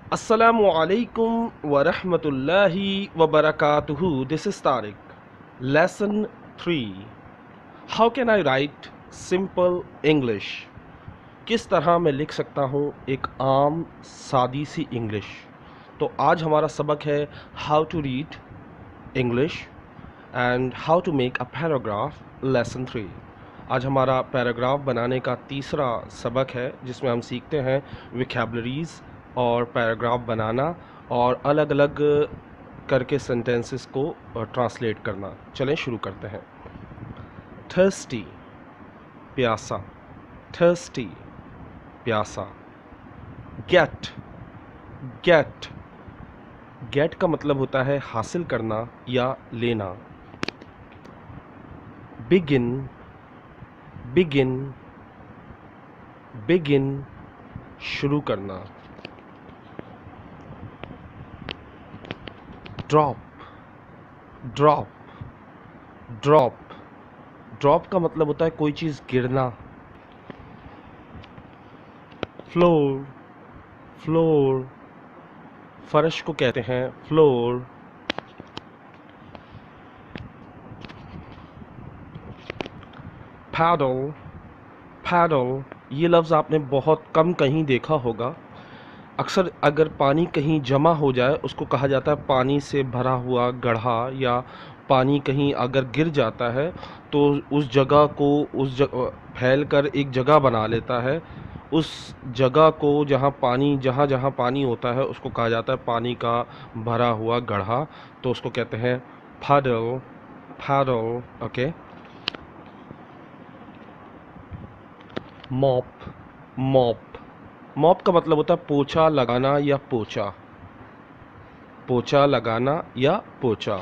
Assalamualaikum wa rahmatullahi wa barakatuhu. This is Tariq. Lesson 3. How can I write simple English? किस तरह मैं लिख सकता हूँ एक आम सादी सी इंग्लिश। तो आज हमारा सबक है how to read English and how to make a paragraph, lesson 3। आज हमारा पैराग्राफ बनाने का तीसरा सबक है जिसमें हम सीखते हैं विकैबुलरीज और पैराग्राफ बनाना और अलग अलग करके सेंटेंसेस को ट्रांसलेट करना। चलें शुरू करते हैं। थर्स्टी, प्यासा। थर्स्टी, प्यासा। Gate, gate. गेट का मतलब होता है हासिल करना या लेना। बिगिन, बिगिन, बिगिन, शुरू करना। Drop, drop, drop. ड्रॉप का मतलब होता है कोई चीज़ गिरना। फ्लोर, फ्लोर, फर्श को कहते हैं फ्लोर। पैडल, पैडल, ये लफ्ज़ आपने बहुत कम कहीं देखा होगा। अक्सर अगर पानी कहीं जमा हो जाए उसको कहा जाता है पानी से भरा हुआ गड्ढा, या पानी कहीं अगर गिर जाता है तो उस जगह को फैल कर एक जगह बना लेता है। उस जगह को जहाँ जहाँ पानी होता है उसको कहा जाता है पानी का भरा हुआ गड्ढा। तो उसको कहते हैं puddle, puddle, okay. Mop, mop. Mop का मतलब होता है पोछा लगाना या पोछा। पोछा लगाना या पोछा।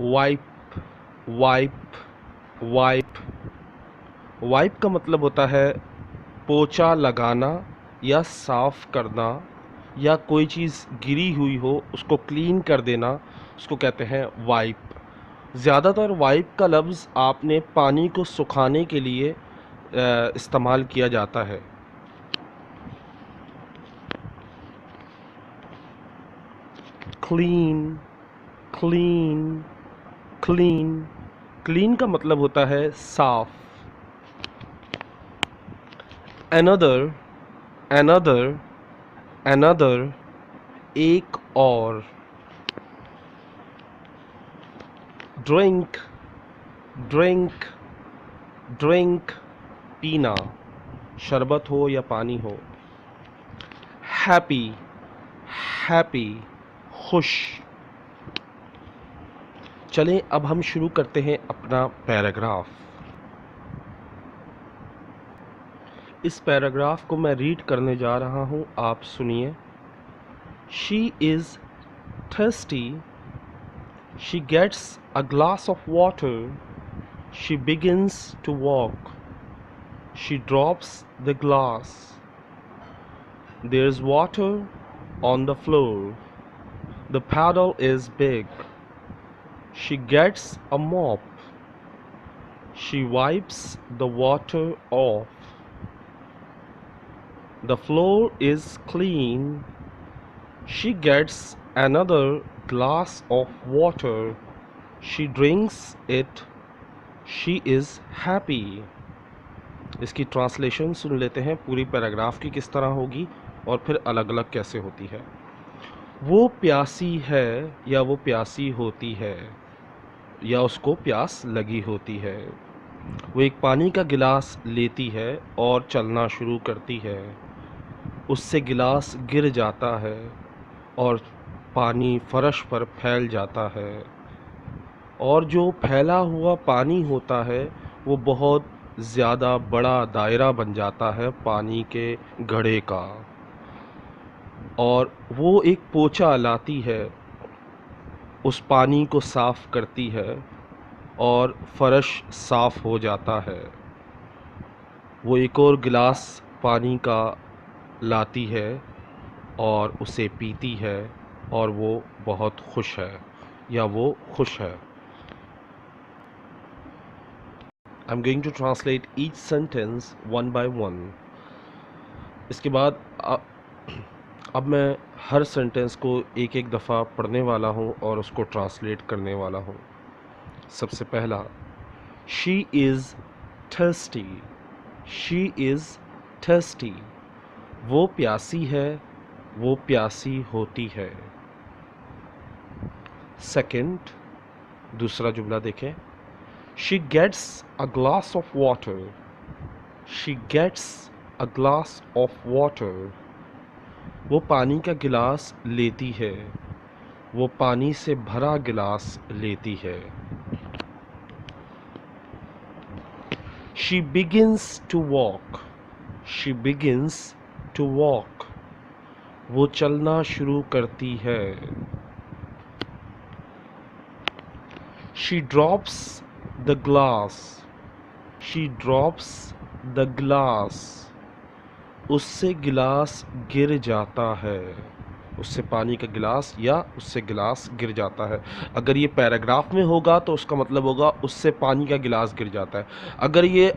Wipe, wipe, wipe. वाइप का मतलब होता है पोछा लगाना या साफ करना, या कोई चीज़ गिरी हुई हो उसको क्लीन कर देना, उसको कहते हैं वाइप। ज़्यादातर वाइप का लफ्ज़ आपने पानी को सुखाने के लिए इस्तेमाल किया जाता है। Clean, clean, clean. क्लीन का मतलब होता है साफ। अनदर, अनदर, अनदर, एक और। ड्रिंक, ड्रिंक, ड्रिंक, पीना, शरबत हो या पानी हो। हैप्पी, हैप्पी, खुश। चलें अब हम शुरू करते हैं अपना पैराग्राफ। इस पैराग्राफ को मैं रीड करने जा रहा हूँ, आप सुनिए। She is thirsty. She gets a glass of water. She begins to walk. She drops the glass. There's water on the floor. The puddle is big. She gets a mop. She wipes the water off. The floor is clean. She gets another glass of water. She drinks it. She is happy. इसकी translation सुन लेते हैं पूरी paragraph की किस तरह होगी और फिर अलग अलग कैसे होती है। वो प्यासी है या वो प्यासी होती है या उसको प्यास लगी होती है। वो एक पानी का गिलास लेती है और चलना शुरू करती है। उससे गिलास गिर जाता है और पानी फर्श पर फैल जाता है, और जो फैला हुआ पानी होता है वो बहुत ज़्यादा बड़ा दायरा बन जाता है पानी के घड़े का, और वो एक पोछा लाती है, उस पानी को साफ़ करती है और फर्श साफ़ हो जाता है। वो एक और गिलास पानी का लाती है और उसे पीती है और वो बहुत खुश है या वो खुश है। I'm going to translate each sentence one by one. इसके बाद अब मैं हर सेंटेंस को एक एक दफ़ा पढ़ने वाला हूँ और उसको ट्रांसलेट करने वाला हूँ। सबसे पहला, she is thirsty, she is thirsty, वो प्यासी है, वो प्यासी होती है। सेकंड, दूसरा जुमला देखें, she gets a glass of water, she gets a glass of water, वो पानी का गिलास लेती है, वो पानी से भरा गिलास लेती है। She begins to walk, she begins to walk, वो चलना शुरू करती है। She drops the glass, she drops the glass, उससे गिलास गिर जाता है, उससे पानी का गिलास या उससे गिलास गिर जाता है। अगर ये पैराग्राफ में होगा तो उसका मतलब होगा उससे पानी का गिलास गिर जाता है। अगर ये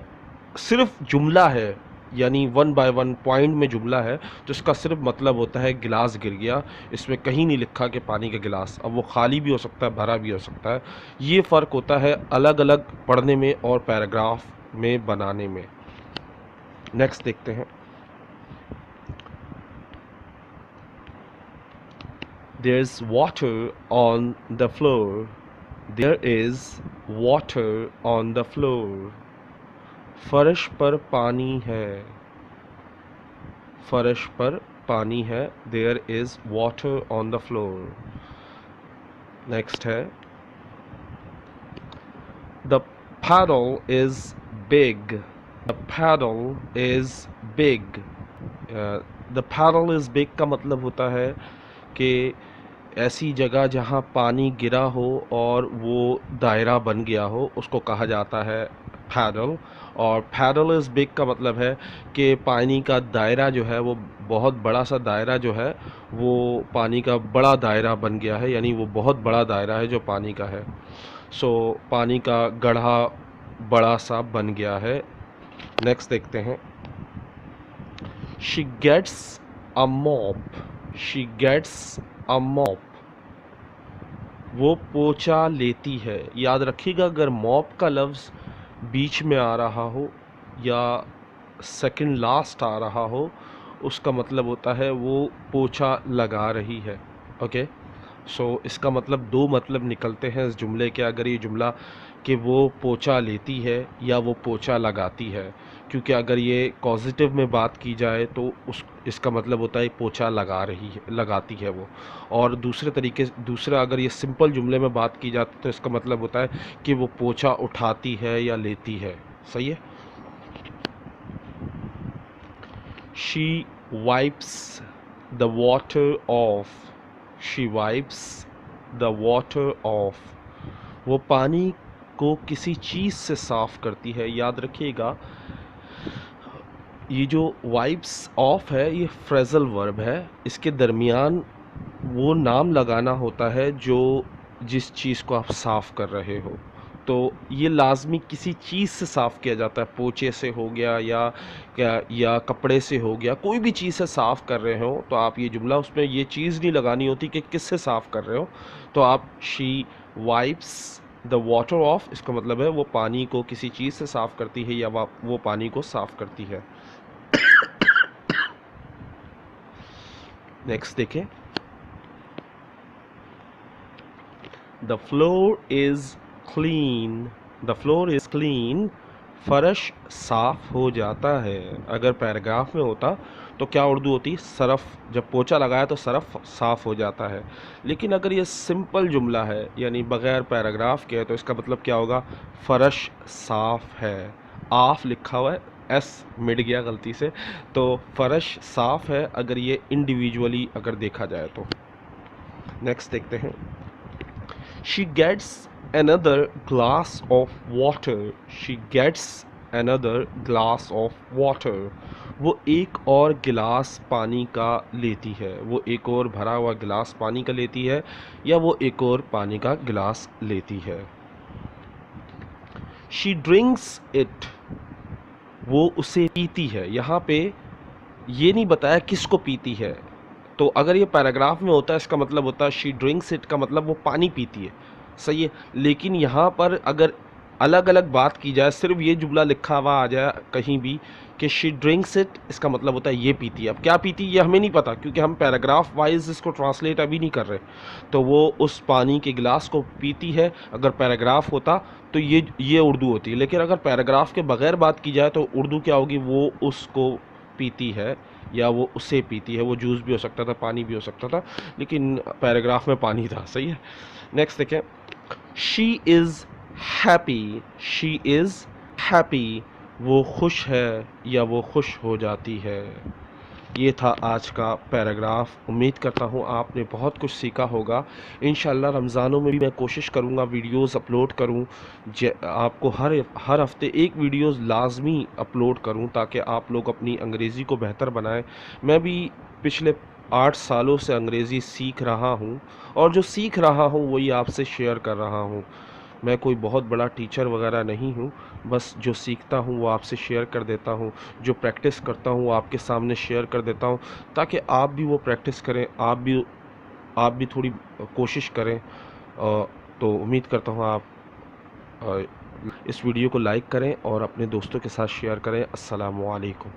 सिर्फ जुमला है यानी 1 बाय 1 पॉइंट में जुमला है तो इसका सिर्फ मतलब होता है गिलास गिर गया, इसमें कहीं नहीं लिखा कि पानी का गिलास। अब वो खाली भी हो सकता है, भरा भी हो सकता है। ये फ़र्क होता है अलग अलग पढ़ने में और पैराग्राफ में बनाने में। नेक्स्ट देखते हैं, there's water on the floor, there is water on the floor, फर्श पर पानी है, फर्श पर पानी है, there is water on the floor। Next है, the paddle is big, the paddle is big, the paddle is big का मतलब होता है कि ऐसी जगह जहाँ पानी गिरा हो और वो दायरा बन गया हो उसको कहा जाता है पैडल। और पैडल इज़ बिग का मतलब है कि पानी का दायरा जो है वो बहुत बड़ा सा दायरा जो है वो पानी का बड़ा दायरा बन गया है, यानी वो बहुत बड़ा दायरा है जो पानी का है। सो पानी का गड्ढा बड़ा सा बन गया है। नेक्स्ट देखते हैं, she gets a mop, she gets a mop, वो पोछा लेती है। याद रखिएगा अगर मॉप का लफ्ज़ बीच में आ रहा हो या सेकंड लास्ट आ रहा हो उसका मतलब होता है वो पोछा लगा रही है। ओके, सो इसका मतलब दो मतलब निकलते हैं इस जुमले के। अगर ये जुमला कि वो पोछा लेती है या वो पोछा लगाती है, क्योंकि अगर ये पॉजिटिव में बात की जाए तो इसका मतलब होता है पोछा लगा रही है, लगाती है वो। और दूसरा अगर ये सिंपल जुमले में बात की जाती तो इसका मतलब होता है कि वो पोछा उठाती है या लेती है। सही है। She wipes the water of, she wipes the water of, वो पानी को किसी चीज़ से साफ़ करती है। याद रखिएगा ये जो वाइप्स ऑफ है ये फ्रेजल वर्ब है, इसके दरमियान वो नाम लगाना होता है जो जिस चीज़ को आप साफ़ कर रहे हो। तो ये लाजमी किसी चीज़ से साफ़ किया जाता है, पोछे से हो गया या कपड़े से हो गया, कोई भी चीज़ से साफ़ कर रहे हो तो आप ये जुमला उसमें ये चीज़ नहीं लगानी होती कि किससे साफ़ कर रहे हो। तो आप she wipes the water of, इसका मतलब है वो पानी को किसी चीज़ से साफ़ करती है या वो पानी को साफ़ करती है। नेक्स्ट देखें, the floor is clean, the floor is clean, फर्श साफ़ हो जाता है। अगर पैराग्राफ में होता तो क्या उर्दू होती, सरफ, जब पोछा लगाया तो सरफ साफ़ हो जाता है। लेकिन अगर ये सिंपल जुमला है यानी बग़ैर पैराग्राफ के है तो इसका मतलब क्या होगा, फ़र्श साफ़ है। आफ लिखा हुआ है, एस मिट गया गलती से, तो फ़र्श साफ़ है अगर ये इंडिविजुअली अगर देखा जाए तो। नेक्स्ट देखते हैं, she gets another glass of water, she gets another glass of water, वो एक और गिलास पानी का लेती है, वो एक और भरा हुआ गिलास पानी का लेती है या वो एक और पानी का गिलास लेती है। she drinks it, वो उसे पीती है। यहाँ पे ये नहीं बताया किसको पीती है। तो अगर ये पैराग्राफ में होता है इसका मतलब होता है शी ड्रिंक्स इट, का मतलब वो पानी पीती है, सही है। लेकिन यहाँ पर अगर अलग अलग बात की जाए, सिर्फ ये जुमला लिखा हुआ आ जाए कहीं भी कि शी ड्रिंक्स इट, इसका मतलब होता है ये पीती है। अब क्या पीती है ये हमें नहीं पता, क्योंकि हम पैराग्राफ वाइज इसको ट्रांसलेट अभी नहीं कर रहे। तो वो उस पानी के गिलास को पीती है, अगर पैराग्राफ होता तो ये उर्दू होती है। लेकिन अगर पैराग्राफ के बगैर बात की जाए तो उर्दू क्या होगी, वो उसको पीती है या वो उसे पीती है। वो जूस भी हो सकता था, पानी भी हो सकता था, लेकिन पैराग्राफ में पानी था, सही है। नेक्स्ट देखें, she is happy, she is happy, वो खुश है या वो खुश हो जाती है। ये था आज का पैराग्राफ। उम्मीद करता हूँ आपने बहुत कुछ सीखा होगा। इंशाल्लाह रमज़ानों में भी मैं कोशिश करूँगा वीडियोस अपलोड करूँ, आपको हर हफ्ते एक वीडियोस लाजमी अपलोड करूँ, ताकि आप लोग अपनी अंग्रेज़ी को बेहतर बनाएं। मैं भी पिछले 8 सालों से अंग्रेज़ी सीख रहा हूँ, और जो सीख रहा हूँ वही आपसे शेयर कर रहा हूँ। मैं कोई बहुत बड़ा टीचर वगैरह नहीं हूँ, बस जो सीखता हूँ वो आपसे शेयर कर देता हूँ, जो प्रैक्टिस करता हूँ वो आपके सामने शेयर कर देता हूँ, ताकि आप भी वो प्रैक्टिस करें, आप भी थोड़ी कोशिश करें। तो उम्मीद करता हूँ आप इस वीडियो को लाइक करें और अपने दोस्तों के साथ शेयर करें। अस्सलामु अलैकुम।